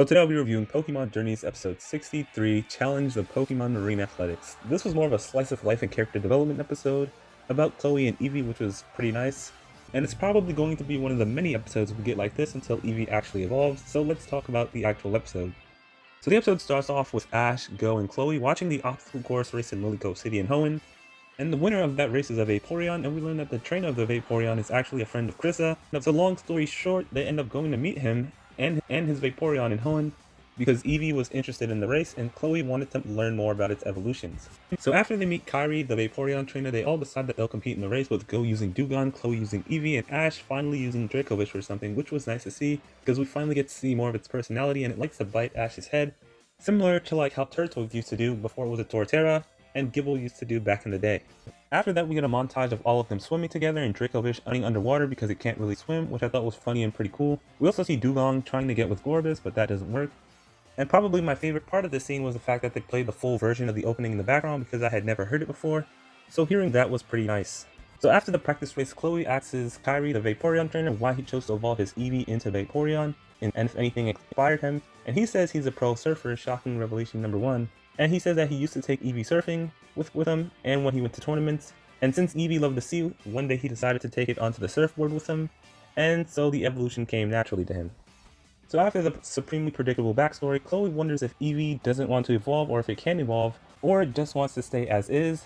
So today I'll be reviewing Pokemon Journeys episode 63, Challenge the Pokemon Marine Athletics. This was more of a slice of life and character development episode about Chloe and Eevee, which was pretty nice. And it's probably going to be one of the many episodes we get like this until Eevee actually evolves, so let's talk about the actual episode. So the episode starts off with Ash, Go, and Chloe watching the obstacle course race in Lilycove City in Hoenn. And the winner of that race is a Vaporeon, and we learn that the trainer of the Vaporeon is actually a friend of Krissa. So long story short, they end up going to meet him and his Vaporeon in Hoenn because Eevee was interested in the race and Chloe wanted to learn more about its evolutions. So after they meet Kairi, the Vaporeon trainer, they all decide that they'll compete in the race with Go using Dewgong, Chloe using Eevee, and Ash finally using Dracovish or something, which was nice to see because we finally get to see more of its personality and it likes to bite Ash's head, similar to like how Turtwig used to do before it was a Torterra and Gibble used to do back in the day. After that, we get a montage of all of them swimming together and Dracovish running underwater because it can't really swim, which I thought was funny and pretty cool. We also see Dewgong trying to get with Gorbis, but that doesn't work. And probably my favorite part of this scene was the fact that they played the full version of the opening in the background because I had never heard it before, so hearing that was pretty nice. So after the practice race, Chloe asks Kairi, the Vaporeon trainer, why he chose to evolve his Eevee into Vaporeon, and if anything inspired him, and he says he's a pro surfer, shocking revelation number 1. And he says that he used to take Eevee surfing with him and when he went to tournaments. And since Eevee loved the sea, one day he decided to take it onto the surfboard with him, and so the evolution came naturally to him. So after the supremely predictable backstory, Chloe wonders if Eevee doesn't want to evolve or if it can evolve, or it just wants to stay as is.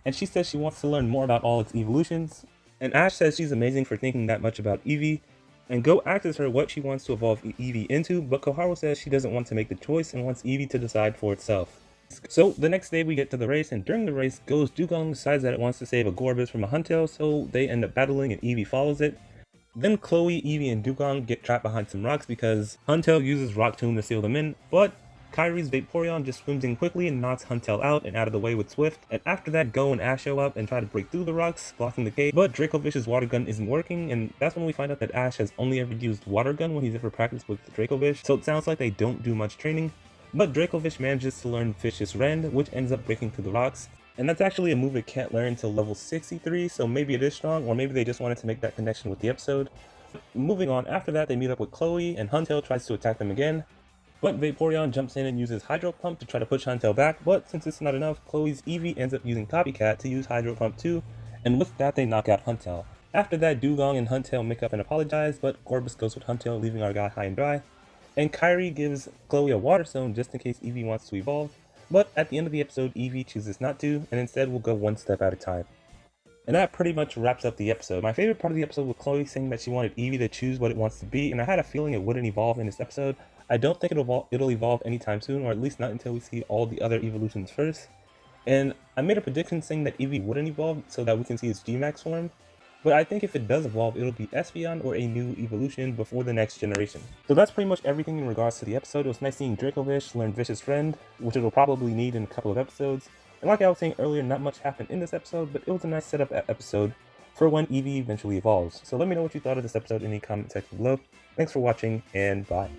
And she says she wants to learn more about all its evolutions. And Ash says she's amazing for thinking that much about Eevee. And Go asks her what she wants to evolve Eevee into, but Koharu says she doesn't want to make the choice and wants Eevee to decide for itself. So the next day we get to the race, and during the race, Go's Dewgong decides that it wants to save a Gorbis from a Huntail, so they end up battling and Eevee follows it. Then Chloe, Eevee, and Dewgong get trapped behind some rocks because Huntail uses Rock Tomb to seal them in, but Kairi's Vaporeon just swims in quickly and knocks Huntail out and out of the way with Swift, and after that Go and Ash show up and try to break through the rocks, blocking the cave, but Dracovish's water gun isn't working, and that's when we find out that Ash has only ever used water gun when he's ever practiced with Dracovish, so it sounds like they don't do much training. But Dracovish manages to learn Vicious Rend, which ends up breaking through the rocks. And that's actually a move it can't learn until level 63, so maybe it is strong, or maybe they just wanted to make that connection with the episode. Moving on, after that they meet up with Chloe, and Huntail tries to attack them again. But Vaporeon jumps in and uses Hydro Pump to try to push Huntail back, but since it's not enough, Chloe's Eevee ends up using Copycat to use Hydro Pump too, and with that they knock out Huntail. After that, Dewgong and Huntail make up and apologize, but Gorbis goes with Huntail, leaving our guy high and dry. And Kairi gives Chloe a Water Stone just in case Eevee wants to evolve, but at the end of the episode, Eevee chooses not to, and instead will go one step at a time. And that pretty much wraps up the episode. My favorite part of the episode was Chloe saying that she wanted Eevee to choose what it wants to be, and I had a feeling it wouldn't evolve in this episode. I don't think it'll evolve anytime soon, or at least not until we see all the other evolutions first. And I made a prediction saying that Eevee wouldn't evolve so that we can see its Gmax form. But I think if it does evolve, it'll be Espeon or a new evolution before the next generation. So that's pretty much everything in regards to the episode. It was nice seeing Dracovish learn Vicious Rend, which it'll probably need in a couple of episodes. And like I was saying earlier, not much happened in this episode, but it was a nice setup episode for when Eevee eventually evolves. So let me know what you thought of this episode in the comment section below. Thanks for watching, and bye.